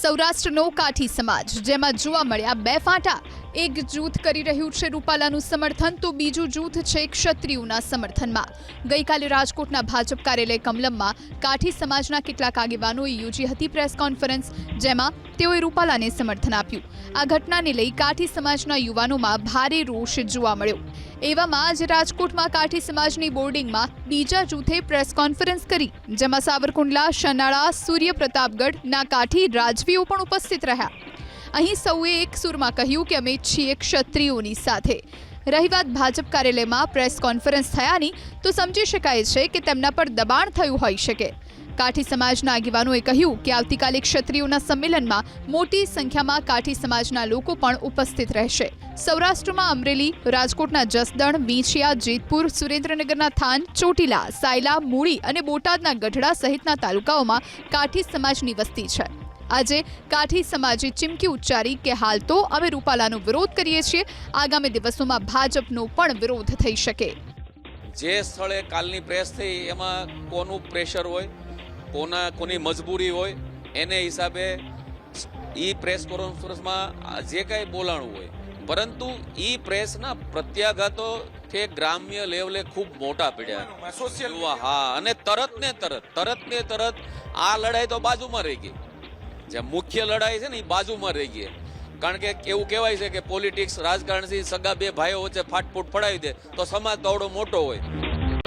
સૌરાષ્ટ્રનો કાઠી સમાજ જેમાં જોવા મળ્યા બે ફાંટા, એક જૂથ કરી રહ્યું છે રૂપાલાનું સમર્થન તો બીજું જૂથ છે ક્ષત્રિયોના સમર્થનમાં। ગઈકાલે રાજકોટના ભાજપ કાર્યાલય કમલમમાં કાઠી સમાજના કેટલાક આગેવાનોએ યોજી હતી પ્રેસ કોન્ફરન્સ, જેમાં તેઓએ રૂપાલાને સમર્થન આપ્યું। આ ઘટનાને લઈ કાઠી સમાજના યુવાનોમાં ભારે રોષ જોવા મળ્યો। એવામાં આજે રાજકોટમાં કાઠી સમાજની બોર્ડિંગમાં બીજા જૂથે પ્રેસ કોન્ફરન્સ કરી, જેમાં સાવરકુંડલા, શનાળા, સૂર્યપ્રતાપગઢના કાઠી રાજવીઓ પણ ઉપસ્થિત રહ્યા। અહીં સૌએ એક સુરમાં કહ્યું કે અમે છીએ ક્ષત્રિયોની સાથે। રહી વાત ભાજપ કાર્યાલયમાં પ્રેસ કોન્ફરન્સ થયાની, તો સમજી શકાય છે કે તેમના પર દબાણ થયું હોઈ શકે। કાઠી સમાજના આગેવાનોએ કહ્યું કે આવતીકાલે ક્ષત્રિયોના સંમેલનમાં મોટી સંખ્યામાં કાઠી સમાજના લોકો પણ ઉપસ્થિત રહેશે। સૌરાષ્ટ્રમાં અમરેલી, રાજકોટના જસદણ, વિંછિયા, જેતપુર, સુરેન્દ્રનગરના થાન, ચોટીલા, સાયલા, મૂળી અને બોટાદના ગઢડા સહિતના તાલુકાઓમાં કાઠી સમાજની વસ્તી છે। આજે કાઠી સમાજે ચીમકી ઉચ્ચારી કે હાલ તો અમે રૂપાલાનો વિરોધ કરીએ છીએ, આગામી દિવસોમાં ભાજપનો પણ વિરોધ થઈ શકે। જે સ્થળે કાલની પ્રેસ થઈ એમાં કોનું પ્રેશર હોય, કોની મજબૂરી હોય, એને હિસાબે ઈ પ્રેસ કોન્ફરન્સમાં જે કાંઈ બોલાણું હોય, પરંતુ ઈ પ્રેસના પ્રત્યાઘાતો તે ગ્રામ્ય લેવલે ખૂબ મોટા પડ્યા। હા, અને તરત ને તરત આ લડાઈ તો બાજુમાં રહી ગઈ। જે મુખ્ય લડાઈ છે ને એ બાજુમાં રહી ગઈ, કારણ કે એવું કહેવાય છે કે પોલિટિક્સ, રાજકારણથી સગા બે ભાઈઓ વચ્ચે ફાટફૂટ પડાવી દે તો સમાજ તો આવડો મોટો હોય।